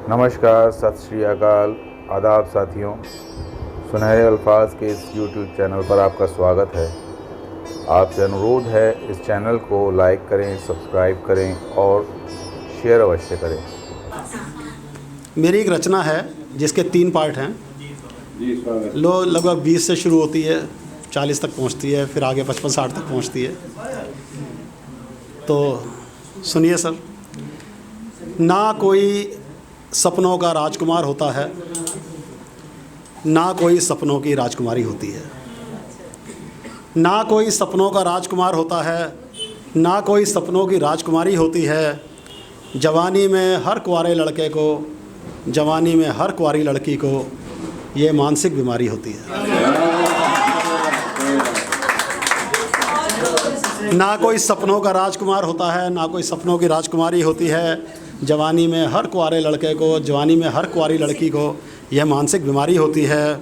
नमस्कार, सत श्री अकाल, आदाब साथियों। सुनहरे अल्फाज के इस YouTube चैनल पर आपका स्वागत है। आपसे अनुरोध है इस चैनल को लाइक करें, सब्सक्राइब करें और शेयर अवश्य करें। मेरी एक रचना है जिसके 3 पार्ट हैं। लगभग 20 से शुरू होती है, 40 तक पहुंचती है, फिर आगे 55-60 तक पहुंचती है। तो सुनिए सर। ना कोई सपनों का राजकुमार होता है, ना कोई सपनों की राजकुमारी होती है। ना कोई सपनों का राजकुमार होता है, ना कोई सपनों की राजकुमारी होती है। जवानी में हर कुंवारे लड़के को, जवानी में हर कुंवारी लड़की को ये मानसिक बीमारी होती है। ना कोई सपनों का राजकुमार होता है, ना कोई सपनों की राजकुमारी होती है। जवानी में हर कुंवारे लड़के को, जवानी में हर कुंवारी लड़की को यह मानसिक बीमारी होती है।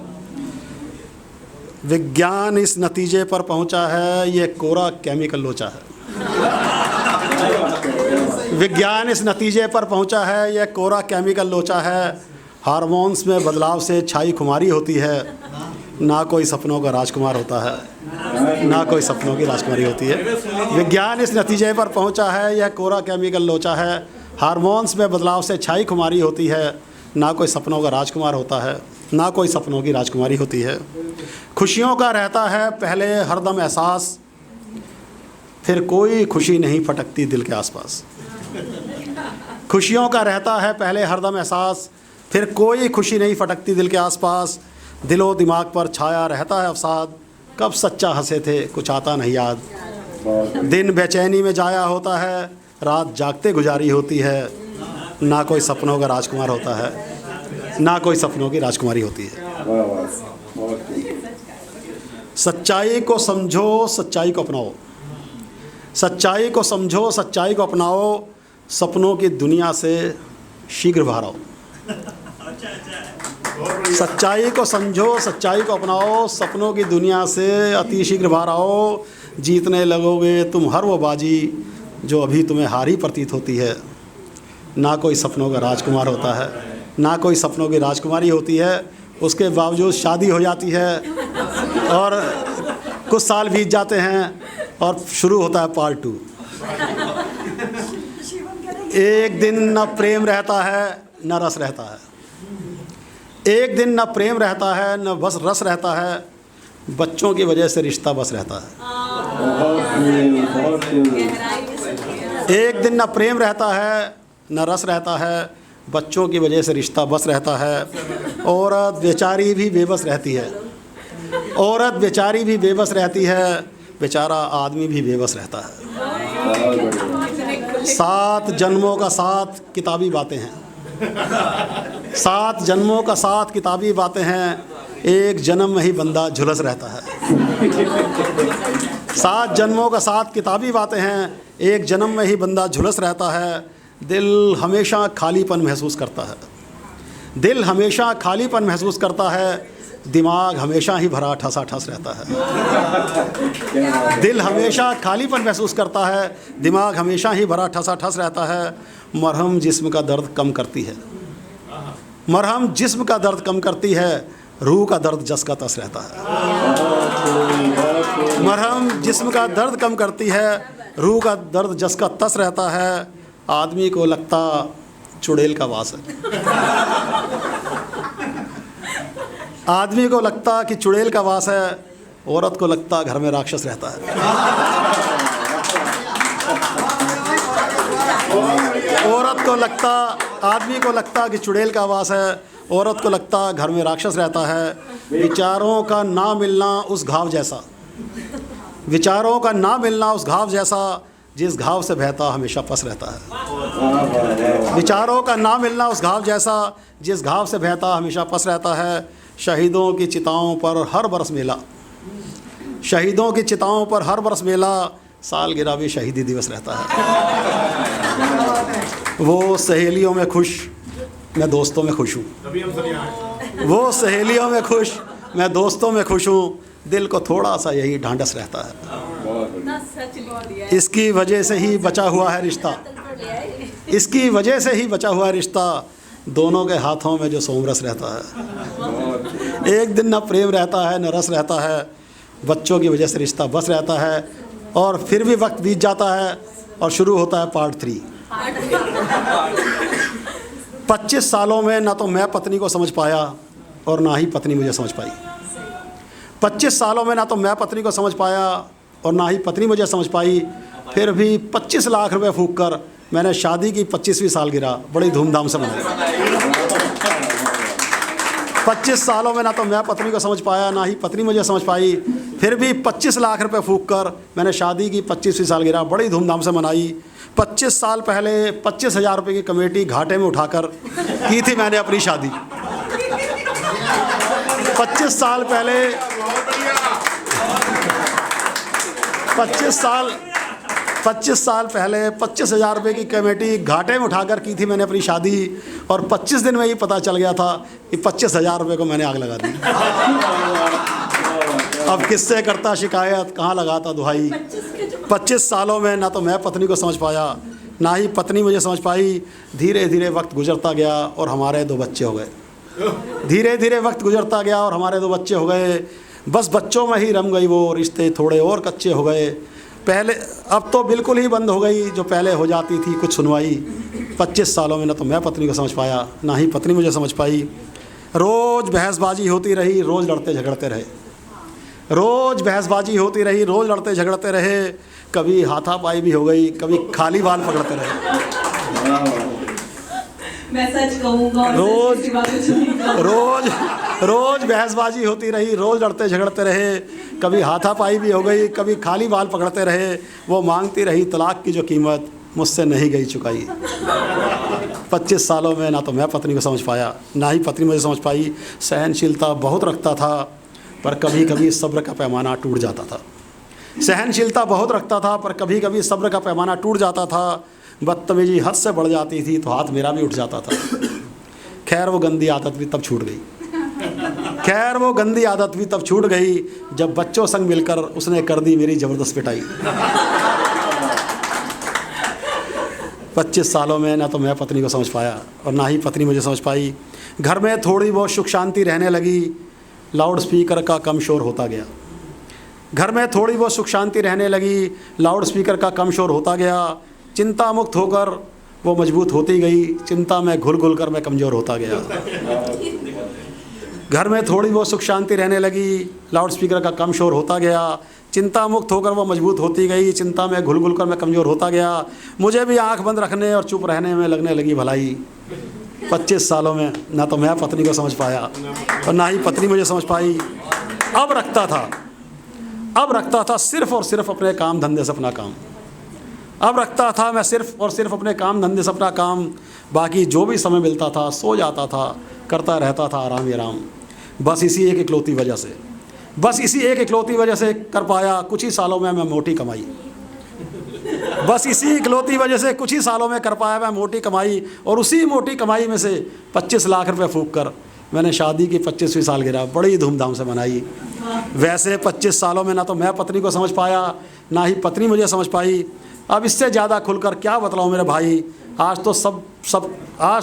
विज्ञान इस नतीजे पर पहुंचा है, ये कोरा केमिकल लोचा है। विज्ञान इस नतीजे पर पहुंचा है, यह कोरा केमिकल लोचा है। हार्मोन्स में बदलाव से छाई खुमारी होती है। ना कोई सपनों का राजकुमार होता है, ना कोई सपनों की राजकुमारी होती है। विज्ञान इस नतीजे पर पहुंचा है, यह कोरा केमिकल लोचा है। हार्मोन्स में बदलाव से छाई खुमारी होती है। ना कोई सपनों का राजकुमार होता है, ना कोई सपनों की राजकुमारी होती है। खुशियों का रहता है पहले हरदम एहसास, फिर कोई खुशी नहीं फटकती दिल के आसपास। खुशियों का रहता है पहले हरदम एहसास, फिर कोई खुशी नहीं फटकती दिल के आसपास। दिलो दिमाग पर छाया रहता है अवसाद, कब सच्चा हंसे थे कुछ आता नहीं याद। दिन बेचैनी में जाया होता है, रात जागते गुजारी होती है। ना कोई सपनों का राजकुमार होता है, ना कोई सपनों की राजकुमारी होती है। सच्चाई को समझो, सच्चाई को अपनाओ। सच्चाई को समझो, सच्चाई को अपनाओ। सपनों की दुनिया से शीघ्र बाहर आओ। सच्चाई को समझो, सच्चाई को अपनाओ। सपनों की दुनिया से अति शीघ्र बाहर आओ। जीतने लगोगे तुम हर वो बाजी जो अभी तुम्हें हारी प्रतीत होती है। ना कोई सपनों का राजकुमार होता है, ना कोई सपनों की राजकुमारी होती है। उसके बावजूद शादी हो जाती है और कुछ साल बीत जाते हैं और शुरू होता है पार्ट 2। एक दिन न प्रेम रहता है, न रस रहता है। एक दिन न प्रेम रहता है, न बस रस रहता है। बच्चों की वजह से रिश्ता बस रहता है। एक दिन न प्रेम रहता है, न रस रहता है। बच्चों की वजह से रिश्ता बस रहता है। औरत बेचारी भी बेबस रहती है। औरत बेचारी भी बेबस रहती है। बेचारा आदमी भी बेबस रहता है। 7 जन्मों का साथ किताबी बातें हैं। 7 जन्मों का साथ किताबी बातें हैं। एक जन्म में ही बंदा झुलस रहता है। 7 जन्मों का साथ किताबी बातें हैं। एक जन्म में ही बंदा झुलस रहता है। दिल हमेशा खालीपन महसूस करता है। दिल हमेशा खालीपन महसूस करता है। दिमाग हमेशा ही भरा ठसाठस रहता है। दिल हमेशा खालीपन महसूस करता है। दिमाग हमेशा ही भरा ठसाठस रहता है। मरहम जिस्म का दर्द कम करती है। मरहम जिस्म का दर्द कम करती है। रूह का दर्द जस का तस रहता है। मरहम जिस्म का दर्द कम करती है। रूह का दर्द जस का तस रहता है। आदमी को लगता चुड़ैल का वास है। आदमी को लगता कि चुड़ैल का वास है। औरत को लगता घर में राक्षस रहता है। औरत को लगता, आदमी को लगता कि चुड़ैल का वास है। औरत को लगता घर में राक्षस रहता है। विचारों का ना मिलना उस घाव जैसा, विचारों का ना मिलना उस घाव जैसा, जिस घाव से बहता हमेशा पस रहता है। विचारों का ना मिलना उस घाव जैसा, जिस घाव से बहता हमेशा पस रहता है। शहीदों की चिताओं पर हर बरस मेला, शहीदों की चिताओं पर हर बरस मेला। सालगिरह भी शहीदी दिवस रहता है। वो सहेलियों में खुश, मैं दोस्तों में खुश हूँ। वो सहेलियों में खुश, मैं दोस्तों में खुश हूँ। दिल को थोड़ा सा यही ढांढस रहता है। इसकी वजह से ही बचा हुआ है रिश्ता, इसकी वजह से ही बचा हुआ रिश्ता। दोनों के हाथों में जो सोमरस रहता है। एक दिन न प्रेम रहता है न रस रहता है, बच्चों की वजह से रिश्ता बस रहता है, और फिर भी वक्त बीत जाता है और शुरू होता है पार्ट 3। 25 सालों में ना तो मैं पत्नी को समझ पाया और ना ही पत्नी मुझे समझ पाई। 25 सालों में ना तो मैं पत्नी को समझ पाया और ना ही पत्नी मुझे समझ पाई। फिर भी 25 लाख रुपए फूंक कर मैंने शादी की 25वीं सालगिरह बड़ी धूमधाम से मनाई। 25 सालों में ना तो मैं पत्नी को समझ पाया ना ही पत्नी मुझे समझ पाई। फिर भी 25 लाख रुपए फूंक कर मैंने शादी की 25वीं सालगिरह बड़ी धूमधाम से मनाई। 25 साल पहले 25,000 रुपये की कमेटी घाटे में उठाकर की थी मैंने अपनी शादी। 25 साल पहले 25 साल पहले 25,000 रुपये की कमेटी घाटे में उठाकर की थी मैंने अपनी शादी, और 25 दिन में ही पता चल गया था कि 25,000 रुपये को मैंने आग लगा दी। अब किससे करता शिकायत, कहाँ लगाता दुहाई। 25 सालों में ना तो मैं पत्नी को समझ पाया ना ही पत्नी मुझे समझ पाई। धीरे धीरे वक्त गुजरता गया और हमारे 2 बच्चे हो गए। धीरे धीरे वक्त गुजरता गया और हमारे 2 बच्चे हो गए। बस बच्चों में ही रम गई वो, रिश्ते थोड़े और कच्चे हो गए। पहले अब तो बिल्कुल ही बंद हो गई जो पहले हो जाती थी कुछ सुनवाई। 25 सालों में ना तो मैं पत्नी को समझ पाया ना ही पत्नी मुझे समझ पाई। रोज़ बहसबाजी होती रही, रोज़ लड़ते झगड़ते रहे। रोज़ बहसबाजी होती रही, रोज़ लड़ते झगड़ते रहे। कभी हाथापाई भी हो गई, कभी खाली बाल पकड़ते रहे। मैं सच कहूँगा, रोज बहसबाजी होती रही, रोज़ लड़ते झगड़ते रहे। कभी हाथापाई भी हो गई, कभी खाली बाल पकड़ते रहे। वो मांगती रही तलाक की जो कीमत मुझसे नहीं गई चुकाई। 25 सालों में ना तो मैं पत्नी को समझ पाया ना ही पत्नी मुझे समझ पाई। सहनशीलता बहुत रखता था पर कभी कभी सब्र का पैमाना टूट जाता था। सहनशीलता बहुत रखता था पर कभी कभी सब्र का पैमाना टूट जाता था। बदतमीजी हद से बढ़ जाती थी तो हाथ मेरा भी उठ जाता था। खैर वो गंदी आदत भी तब छूट गई। जब बच्चों संग मिलकर उसने कर दी मेरी ज़बरदस्त पिटाई। 25 सालों में ना तो मैं पत्नी को समझ पाया और ना ही पत्नी मुझे समझ पाई। घर में थोड़ी बहुत सुख शांति रहने लगी, लाउड स्पीकर का कम शोर होता गया। घर में थोड़ी बहुत सुख शांति रहने लगी, लाउड स्पीकर का कम शोर होता गया। चिंता मुक्त होकर वो मजबूत होती गई, चिंता में घुल घुल कर मैं कमज़ोर होता गया। घर में थोड़ी बहुत सुख शांति रहने लगी, लाउड स्पीकर का कम शोर होता गया। चिंता मुक्त होकर वो मजबूत होती गई, चिंता में घुल घुल कर मैं कमज़ोर होता गया। मुझे भी आंख बंद रखने और चुप रहने में लगने लगी भलाई। 25 सालों में ना तो मैं पत्नी को समझ पाया और ना ही पत्नी मुझे समझ पाई। अब रखता था सिर्फ़ और सिर्फ अपने काम धंधे से अपना काम। अब रखता था मैं सिर्फ़ और सिर्फ अपने काम धंधे से अपना काम। बाकी जो भी समय मिलता था सो जाता था, करता रहता था आराम ही आराम। बस इसी एक इकलौती वजह से कर पाया कुछ ही सालों में मैं मोटी कमाई। बस इसी इकलौती वजह से कुछ ही सालों में कर पाया मैं मोटी कमाई। और उसी मोटी कमाई में से 25 लाख रुपए फूंक कर मैंने शादी की 25वीं सालगिरह बड़ी धूमधाम से मनाई। वैसे 25 सालों में ना तो मैं पत्नी को समझ पाया ना ही पत्नी मुझे समझ पाई। अब इससे ज़्यादा खुलकर क्या बतलाऊँ मेरे भाई। आज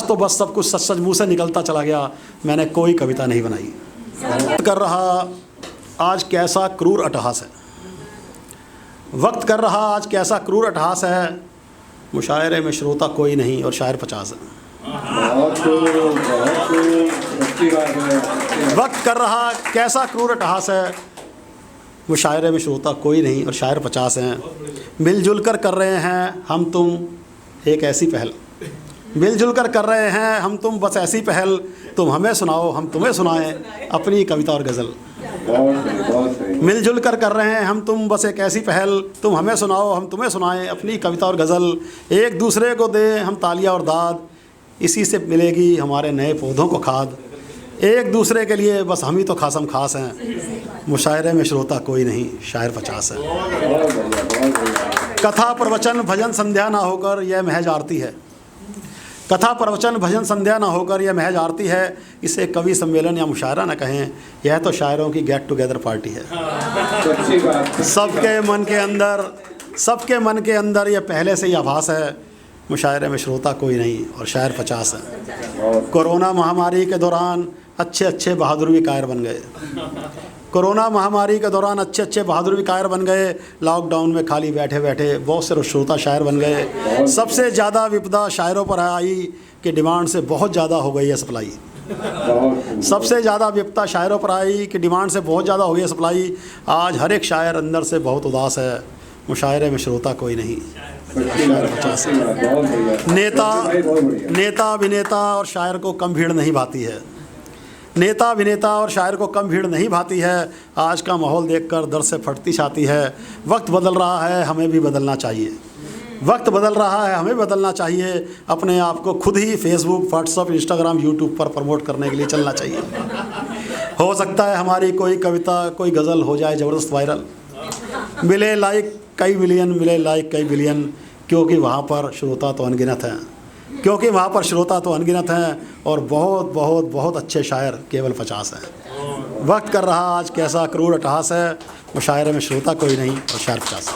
तो बस सब कुछ सच मुँह से निकलता चला गया। मैंने कोई कविता नहीं बनाई। कर रहा आज कैसा क्रूर अट्टहास है, वक्त कर रहा आज कैसा क्रूर अट्टहास है। मुशायरे में श्रोता कोई नहीं और शायर 50 है। वक्त कर रहा कैसा क्रूर अट्टहास है, मुशायरे में श्रोता कोई नहीं और शायर 50 हैं। मिलजुल कर रहे हैं हम तुम एक ऐसी पहल, मिलजुल कर रहे हैं हम तुम बस ऐसी पहल। तुम हमें सुनाओ हम तुम्हें सुनाएं अपनी कविता और गज़ल। मिलजुल कर रहे हैं हम तुम बस एक ऐसी पहल। तुम हमें सुनाओ हम तुम्हें सुनाएं अपनी कविता और गज़ल। एक दूसरे को दें हम तालियां और दाद, इसी से मिलेगी हमारे नए पौधों को खाद। एक दूसरे के लिए बस हम ही तो खासम खास हैं। मुशायरे में श्रोता कोई नहीं, शायर 50 है। कथा प्रवचन भजन संध्या ना होकर यह महज आरती है। कथा प्रवचन भजन संध्या ना होकर यह महज आरती है। इसे कवि सम्मेलन या मुशायरा न कहें, यह तो शायरों की गेट टुगेदर पार्टी है। सबके मन के अंदर यह पहले से ही आभास है। मुशायरे में श्रोता कोई नहीं और शायर 50 है। कोरोना महामारी के दौरान अच्छे अच्छे बहादुर भी कायर बन गए। कोरोना महामारी के दौरान अच्छे अच्छे बहादुर भी कायर बन गए। लॉकडाउन में खाली बैठे बैठे बहुत से श्रोता शायर बन गए। सबसे ज़्यादा विपदा शायरों पर आई कि डिमांड से बहुत ज़्यादा हो गई है सप्लाई। सबसे ज़्यादा विपदा शायरों पर आई कि डिमांड से बहुत ज़्यादा हो गई है सप्लाई। आज हर एक शायर अंदर से बहुत उदास है। मुशायरे में श्रोता कोई नहीं। नेता अभिनेता और शायर को कम भीड़ नहीं भाती है। नेता अभिनेता और शायर को कम भीड़ नहीं भाती है। आज का माहौल देखकर दर्द से फटती छाती है। वक्त बदल रहा है, हमें भी बदलना चाहिए। वक्त बदल रहा है, हमें बदलना चाहिए। अपने आप को खुद ही फेसबुक, व्हाट्सअप, इंस्टाग्राम, यूट्यूब पर प्रमोट करने के लिए चलना चाहिए। हो सकता है हमारी कोई कविता, कोई गज़ल हो जाए ज़बरदस्त वायरल, मिले लाइक कई मिलियन, मिले लाइक कई बिलियन, क्योंकि वहाँ पर श्रोता तो अनगिनत हैं। क्योंकि वहाँ पर श्रोता तो अनगिनत हैं और बहुत बहुत बहुत अच्छे शायर केवल 50 हैं। वक्त कर रहा आज कैसा क्रूर अट्टहास है। मुशायरे में श्रोता कोई नहीं और शायर 50।